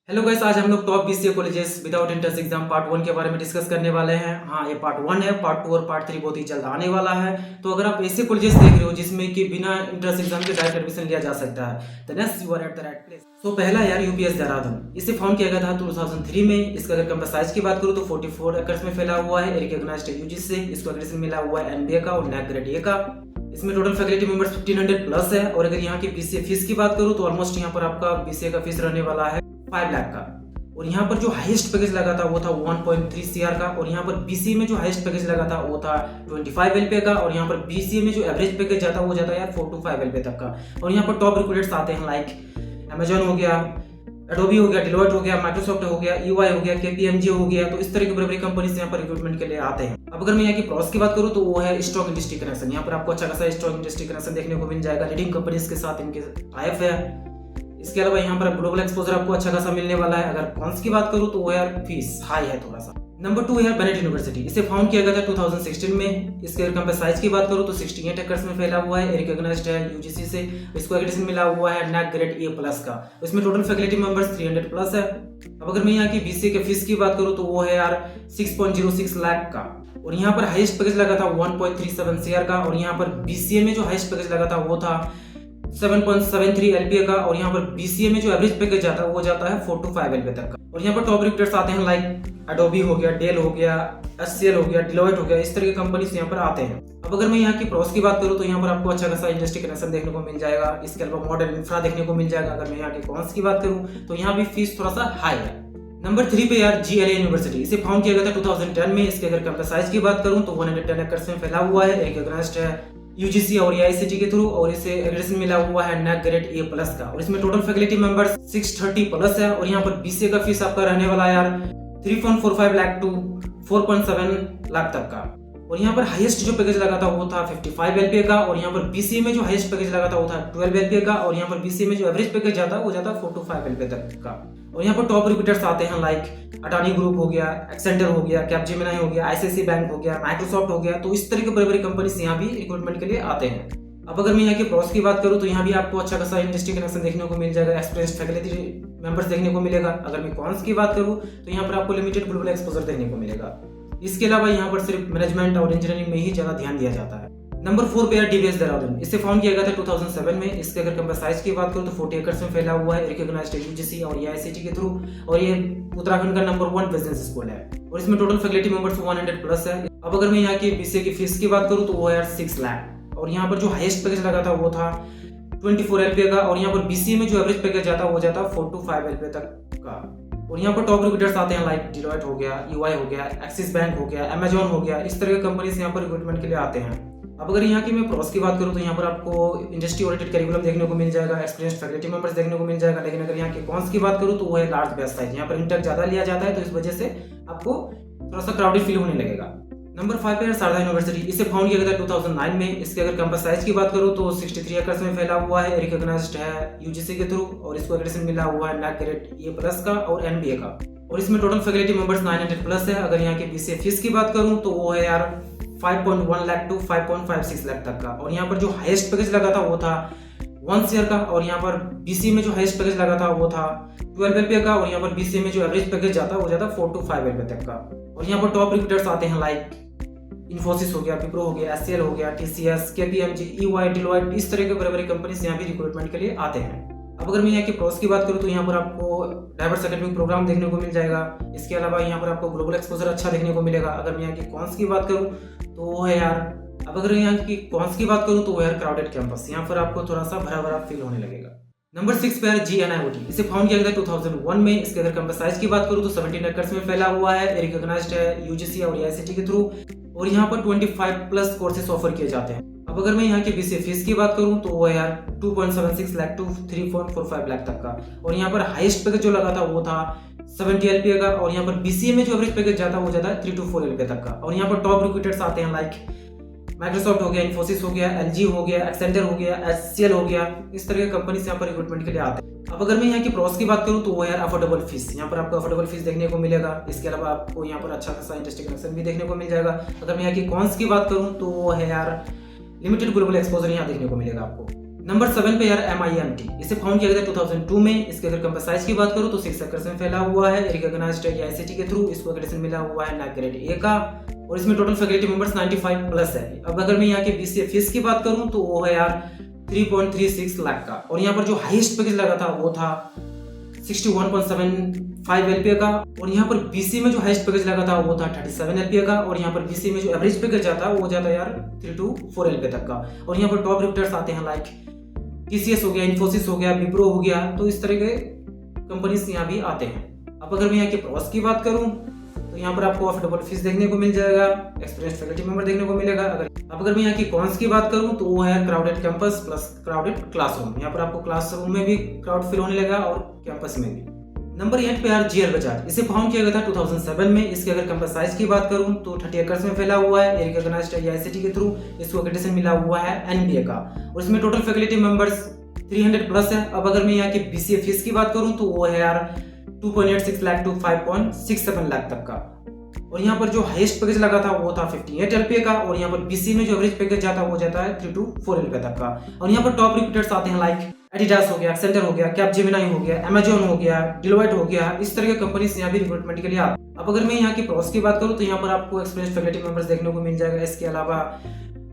Hello guys, आज हम लोग top BCA colleges without entrance exam part 1 के बारे में डिस्कस करने वाले हैं। हाँ, ये पार्ट 1 है। पार्ट 2 और पार्ट 3 बहुत ही जल्द आने वाला है। तो अगर आप ऐसे कॉलेजेस देख रहे हो जिसमें कि बिना एंट्रेंस एग्जाम के डायरेक्ट एडमिशन लिया जा सकता है, then yes, you are at the right place. तो पहला यार यूपीएस देहरादून, इसे फाउंड किया गया था 2003 में। इसका अगर कैंपस साइज की बात करूँ तो 44 एकड़ में फैला हुआ है। रिकॉग्नाइज्ड है यूजीसी से। इसको एक्रेडिटेशन मिला हुआ है एनबीए का और नैक ग्रेड ए का। इसमें टोटल फैकल्टी मेंबर्स 1500 प्लस है। और अगर यहाँ की बीसीए फीस की बात करूँ तो ऑलमोस्ट यहाँ पर आपका बीसीए का फीस रहने वाला है 5 लाख का। और यहाँ पर जो हाईएस्ट पैकेज लगा था वो था 1.3 सीआर का। और यहाँ पर बीसीए में जो हाईएस्ट पैकेज लगा था वो था 25 एलपीए का। और यहाँ पर बीसीए में जो एवरेज पैकेज जाता है वो जाता है यार 4 to 5 एलपीए तक का। और यहाँ पर टॉप रिक्रूटर्स आते हैं लाइक अमेजॉन हो गया, एडोबी हो गया, डिलॉयट हो गया, माइक्रोसॉफ्ट हो गया, ईवाई हो गया, केपीएमजी हो गया। तो इस तरह की बड़ी बड़ी कंपनीज यहाँ पर रिक्रूटमेंट के लिए आते हैं। अब अगर मैं यहाँ की प्रॉस की बात करूँ तो वो है स्ट्रॉन्ग इंडस्ट्री कनेक्शन। यहाँ पर आपको अच्छा खासा स्ट्रॉन्ग इंडस्ट्री कनेक्शन देखने को मिल जाएगा। लीडिंग कंपनीज के साथ इनके टाइप है। इसके अलावा यहाँ पर ग्लोबल एक्सपोजर आपको अच्छा खासा मिलने वाला है। अगर कॉन्स की बात करूँ तो वो यार फीस हाई है थोड़ा सा। नंबर 2 है बेनेट यूनिवर्सिटी। इसे फाउंड किया गया था 2016 में। इसके अगर कैंपस साइज की बात करूँ तो 68 एकड़ में फैला हुआ है। रिकॉग्नाइज्ड है यूजीसी से। इसको एक्रेडिटेशन मिला हुआ है नैक ग्रेड ए प्लस का। इसमें टोटल फैकल्टी मेंबर्स 300 प्लस है। अब अगर मैं यहाँ की बीसीए के फीस की बात करूँ तो वो है यार 6.06 लाख का। और यहाँ पर हाईएस्ट पैकेज लगा था 1.37 सीआर का। और यहाँ पर बीसीए में जो हाईएस्ट पैकेज लगा था वो था 7.73 एलपीए का। और यहाँ पर बीसीए में जो एवरेज पैकेज जाता है वो जाता है 4 to 5 एलपीए तक का। और यहाँ पर टॉप रिक्रूटर्स आते हैं लाइक एडोबी हो गया, डेल हो गया, एचसीएल हो गया, डिलॉयट हो गया। इस तरह के कंपनीज यहाँ पर आते हैं। अब अगर मैं यहाँ की प्रॉस की बात करूँ तो यहाँ पर आपको अच्छा खासा इंडस्ट्री कनेक्शन देखने को मिल जाएगा। इसके अलावा मॉडर्न इंफ्रा देखने को मिल जाएगा। अगर मैं यहाँ की कॉन्स की बात करूँ तो यहाँ भी फीस थोड़ा सा हाई है। नंबर 3 पे यार जीएलए यूनिवर्सिटी। इसे फाउंड किया गया था 2010 में। इसके अगर कैंपस साइज की बात करूँ तो 110 एकड़ में फैला हुआ है। रिकॉग्नाइज्ड है यूजीसी और एआईसीटी के थ्रू। और इसे एक्रेडिटेशन मिला हुआ है नैक ग्रेड ए प्लस का। और इसमें टोटल फैकल्टी मेंबर्स 630 प्लस है। और यहाँ पर बीसीए का फीस आपका रहने वाला है यार 3.45 लाख टू 4.7 लाख तक का। और यहाँ पर हाईएस्ट जो पैकेज लगा था वो था 55 एलपीए का। और यहाँ पर बीसीए में जो हाईएस्ट पैकेज लगा था वो था 12 एलपीए का। और यहाँ पर बीसीए में जो एवरेज पैकेज जाता है वो जाता है 4 to 5 एलपीए तक का। और यहाँ पर टॉप रिक्रूटर्स आते हैं लाइक अडानी ग्रुप हो गया, एक्सेंटर हो गया, कैपजेमिनी हो गया, आईसीआईसी बैंक हो गया, माइक्रोसॉफ्ट हो गया। तो इस तरह के बड़ी बड़ी कंपनीज यहाँ भी रिक्रूटमेंट के लिए आते हैं। अब अगर मैं यहाँ के प्रॉस की बात करूँ तो यहाँ भी आपको अच्छा खासा इंडस्ट्री कनेक्शन देखने को मिल जाएगा। एक्सपीरियंस फैकल्टी मेंबर्स देखने को मिलेगा। अगर मैं कॉन्स की बात करूँ तो यहाँ पर आपको लिमिटेड ग्लोबल एक्सपोजर देखने को मिलेगा। इसके अलावा यहाँ पर सिर्फ मैनेजमेंट और इंजीनियरिंग में ही ज्यादा ध्यान दिया जाता है। नंबर 4 पे है डीबीएस देहरादून। इसे फाउंड किया गया था 2007 में। इसके अगर कैंपस साइज की बात करूँ तो 40 एकड़ में फैला हुआ है। रिकॉग्नाइज्ड है यूजीसी और एआईसीटी के थ्रू। और ये उत्तराखंड का नंबर 1 बिजनेस स्कूल है। और इसमें टोटल फैकल्टी मेंबर्स 100 प्लस है। अब अगर मैं यहाँ की बीसीए की फीस की बात करूँ तो वो है 6 लाख। और यहाँ पर जो हाईएस्ट पैकेज लगा था वो था 24 एलपीए का। और यहाँ पर बीसीए में जो एवरेज पैकेज जाता है वो जाता है 4 to 5 एलपीए तक का। और यहाँ पर टॉप रिक्रूटर्स आते हैं लाइक डिलॉयट हो गया, ईवाई हो गया, एक्सिस बैंक हो गया, अमेजॉन हो गया। इस तरह के कंपनीज यहाँ पर रिक्रूटमेंट के लिए आते हैं। अब अगर यहाँ की मैं प्रॉस की बात करूँ तो यहाँ पर आपको इंडस्ट्री ओरिएंटेड करिकुलम देखने को मिल जाएगा। एक्सपीरियंस फैकल्टी मेंबर्स देखने को मिल जाएगा। लेकिन अगर यहाँ के कॉन्स की बात करूँ तो वो है लार्ज बैच साइज। यहाँ पर इंटेक ज्यादा लिया जाता है तो इस वजह से आपको थोड़ा सा क्राउडेड फील होने लगेगा। नंबर 5 पे है शारदा यूनिवर्सिटी। इसे फाउंड किया गया था 2009 में। इसके अगर कैंपस साइज की बात करूँ तो 63 एकड़ में फैला हुआ है। रिकॉग्नाइज्ड है यूजीसी के थ्रू। और इसको एक्रेडिटेशन मिला हुआ है नैक ग्रेड ए प्लस का और एनबीए का। और इसमें टोटल फैकल्टी मेंबर्स 900 प्लस है। अगर यहाँ के बीसीए फीस की बात करूँ तो वो है यार 5.1 लाख टू 5.56 लाख तक का। और यहाँ पर जो हाईएस्ट पैकेज लगा था वो था 1 सीआर का। और यहाँ पर बीसीए में जो हाईएस्ट पैकेज लगा था वो था 12 एलपीए का। और यहाँ पर बीसीए में जो एवरेज पैकेज जाता है वो जाता है 4 to 5 एलपीए तक का। और यहाँ पर टॉप रिक्रूटर्स आते हैं लाइक इन्फोसिस हो गया, विप्रो हो गया, एचसीएल हो गया, टीसीएस, केपीएमजी, ईवाई, डिलॉयट। इस तरह के बड़े बड़े कंपनीज यहाँ भी रिक्रूटमेंट के लिए आते हैं। अब अगर मैं यहाँ की प्रॉस की बात करूँ तो यहाँ पर आपको डाइवर्स एकेडमिक प्रोग्राम देखने को मिल जाएगा। इसके अलावा यहाँ पर आपको ग्लोबल एक्सपोजर अच्छा देखने को मिलेगा। अगर मैं यहाँ की कॉन्स की बात करूँ तो वो है यार, अब अगर यहाँ की कॉन्स की बात करूँ तो वो है यार क्राउडेड कैंपस। यहाँ पर आपको थोड़ा सा भरा भरा फील होने लगेगा। नंबर 6 पे है जीएनआईओटी। इसे फाउंड किया गया था 2001 में। इसके अगर कैंपस साइज की बात करूँ तो 17 एकड़ में फैला हुआ है। रिकॉग्नाइज्ड है यूजीसी और एआईसीटी के थ्रू। और यहाँ पर 25 प्लस कोर्सेज ऑफर किए जाते हैं। अब अगर मैं यहाँ की बीसीए फीस की बात करूँ तो वो है यार 2.76 लाख टू 3.45 लाख तक का। और यहाँ पर हाईएस्ट पैकेज जो लगा था वो था 70 एलपीए का। और यहाँ पर बीसीए में जो एवरेज पैकेज जाता है वो जाता है 3 to 4 एलपीए तक का। और यहाँ पर टॉप रिक्रूटर्स आते हैं लाइक माइक्रोसॉफ्ट हो गया, इन्फोसिस हो गया, एलजी हो गया, एक्सेंटर हो गया, एचसीएल हो गया। इस तरह के कंपनीज यहाँ पर रिक्रूटमेंट के लिए आते हैं। अब अगर मैं यहाँ की प्रॉस की बात करूँ तो वो यार अफोर्डेबल फीस। यहाँ पर आपको अफोर्डेबल फीस देखने को मिलेगा। इसके अलावा आपको यहाँ पर अच्छा खासा इंडस्ट्री कनेक्शन भी देखने को मिल जाएगा। अगर मैं यहाँ की कॉन्स की बात करूँ तो वो है यार लिमिटेड ग्लोबल एक्सपोजर यहाँ देखने को मिलेगा आपको। नंबर 7 पे यार MIMT, इसे फाउंड किया गया था 2002 में। इसके अगर कैंपस साइज की बात करूँ तो 6 एकड़ में फैला हुआ है, रिकॉग्नाइज्ड है ICT के थ्रू। इसको एक्रेडिटेशन मिला हुआ है NAAC ग्रेड A का, और इसमें टोटल फैकल्टी मेंबर्स 95 प्लस है। अब अगर मैं यहाँ की BCA फीस की बात करूँ तो वो है यार 3.36 लाख का, और यहाँ पर जो हाईएस्ट पैकेज लगा था वो था 61.75 LPA का, और यहाँ पर BC में जो हाईएस्ट पैकेज लगा था वो था 37 LPA का, और यहाँ पर BC में जो एवरेज पैकेज जाता है वो जाता है यार 3 to 4 LPA तक का। और यहाँ पर टॉप रिक्रूटर्स आते हैं लाइक TCS हो गया, इन्फोसिस हो गया, विप्रो हो गया, तो इस तरह के कंपनीज यहाँ भी आते हैं। अब अगर मैं यहाँ के प्रॉस की बात करूँ तो यहाँ पर आपको अफोर्डेबल फीस देखने को मिल जाएगा, एक्सपीरियंस फैकल्टी मेंबर देखने को मिलेगा। अगर मैं यहाँ की कॉन्स की बात करूँ तो वो है crowded campus plus crowded classroom. यहाँ पर आपको क्लासरूम में भी क्राउड फिल होने लगा और कैंपस में भी। नंबर 8 पे यार GL बजाज, इसे फाउंड किया गया था 2007 में। इसके अगर कैंपस साइज की बात करूँ तो 30 एकड़ में फैला हुआ है, रिकॉग्नाइज्ड है ICT के थ्रू। इसको एक्रेडिटेशन मिला हुआ है NBA का, और इसमें टोटल फैकल्टी मेंबर्स 300 प्लस है। अब अगर मैं यहाँ की BCA फीस की बात करूँ तो वो है यार 2.86 लाख टू 5.67 लाख तक का, और यहाँ पर जो हाईएस्ट पैकेज लगा था वो था 58 LPA का, और यहाँ पर BC में जो एवरेज पैकेज जाता है वो जाता है 3 to 4 LPA तक का। और यहाँ पर टॉप रिक्रूटर्स आते हैं लाइक एडिडास हो गया, एक्सेंटर हो गया, कैपजेमिनी हो गया, अमेजॉन हो गया, डिलोइट हो गया, इस तरह के कंपनीज यहाँ भी रिक्रूटमेंट के लिए आते हैं। अब अगर मैं यहाँ की प्रॉस की बात करूँ तो यहाँ पर आपको एक्सपीरियंस फैकल्टी मेंबर्स देखने को मिल जाएगा। इसके अलावा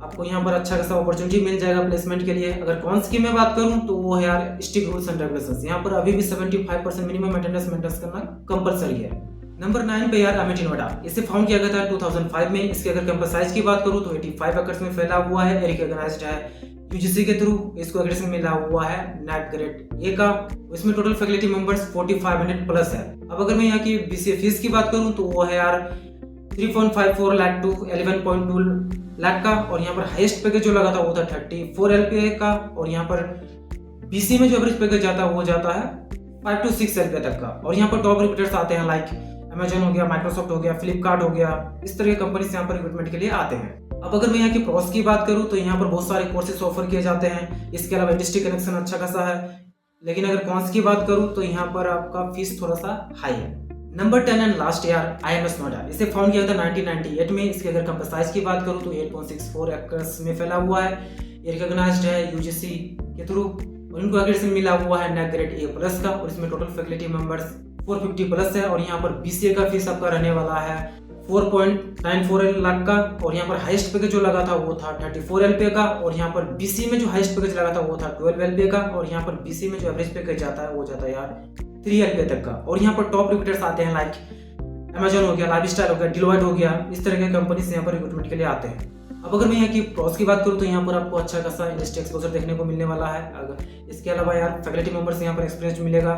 आपको यहाँ पर अच्छा खासा अपॉर्चुनिटी मिल जाएगा प्लेसमेंट के लिए। अगर कॉन्स की मैं बात करूँ तो वो है यार स्ट्रिक्ट रूल्स एंड रेगुलेशंस। यहाँ पर अभी भी 75% मिनिमम अटेंडेंस मेंटेन करना कंपलसरी है। नंबर 9 पे यार अमिटी नोएडा, इसे फाउंड किया गया था 2005 में। इसके अगर कैंपस साइज की बात करूँ तो 85 एकड़ में फैला हुआ है, रिकॉग्नाइज्ड है UGC के थ्रू। इसको एक्रेडिटेशन मिला हुआ है NAAC ग्रेड A का, इसमें टोटल फैकल्टी मेंबर्स 4500 प्लस है। अब अगर मैं यहाँ की BCA फीस की बात करूँ तो वो है यार 3.54 लाख टू 11.2 लाख का, और यहाँ पर हाईएस्ट पैकेज जो लगा था वो था 34 LPA का, और यहाँ पर BC में जो एवरेज पैकेज जाता है वो जाता है 5 to 6 LPA तक का। और यहाँ पर टॉप रिक्रूटर्स आते हैं लाइक अमेजॉन हो गया, माइक्रोसॉफ्ट हो गया, फ्लिपकार्ट हो गया, इस तरह के कंपनीज यहाँ पर रिक्रूटमेंट के लिए आते हैं। अब अगर मैं यहाँ की प्रॉस की बात करूँ तो यहाँ पर बहुत सारे कोर्सेज ऑफर किए जाते हैं। इसके अलावा इंडस्ट्री कनेक्शन अच्छा खासा है, लेकिन अगर कॉन्स की बात करूँ तो यहाँ पर आपका फीस थोड़ा सा हाई है। नंबर 10 एंड लास्ट यार IMS नोएडा, इसे फाउंड किया था 1998 में। इसके अगर कैंपस साइज की बात करूँ तो 8.64 एकड़ में फैला हुआ है, रिकॉग्नाइज्ड है UGC के थ्रू, और इनको एक्रेडिटेशन मिला हुआ है NAAC ग्रेड A प्लस का, और इसमें टोटल फैकल्टी मेंबर्स 450 प्लस है। और यहाँ पर BCA का फीस आपका रहने वाला है 4.94 लाख का, और यहाँ पर हाईएस्ट पैकेज जो लगा था वो था 34 LPA का, और यहाँ पर BC में जो हाईएस्ट पैकेज लगा था वो था 12 LPA का, और यहाँ पर BC में जो एवरेज पैकेज जाता है वो जाता है यार 3 LPA तक का। और यहाँ पर टॉप रिक्रूटर्स आते हैं लाइक अमेजॉन हो गया, लाइफस्टाइल हो गया, डिलोइट हो गया, इस तरह के कंपनीज यहाँ पर रिक्रूटमेंट के लिए आते हैं। अब अगर मैं यहाँ की प्रॉस की बात करूँ तो यहाँ पर आपको अच्छा खासा इंडस्ट्री एक्सपोजर देखने को मिलने वाला है। अगर इसके अलावा यार फैकल्टी मेंबर्स यहाँ पर एक्सपीरियंस मिलेगा,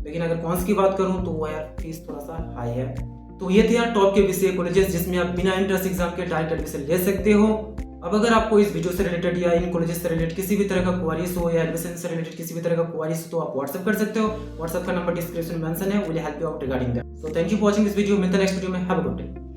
लेकिन अगर कॉन्स की बात करूँ तो वो यार फीस थोड़ा सा हाई है। तो ये थे यार टॉप के BCA कॉलेजेस जिसमें आप बिना एंट्रेंस एग्जाम के डायरेक्ट एडमिशन ले सकते हो। अब अगर आपको इस वीडियो से रिलेटेड या इन कॉलेजेस से रिलेटेड किसी भी तरह का क्वारीज हो, या एडमिशन से रिलेटेड किसी भी तरह का क्वारीज हो, तो आप व्हाट्सएप कर सकते हो। व्हाट्सएप का नंबर डिस्क्रिप्शन में मेंशन है, will help you out regarding that. So thank you for watching this video. मिलते हैं नेक्स्ट वीडियो में। Have a good day.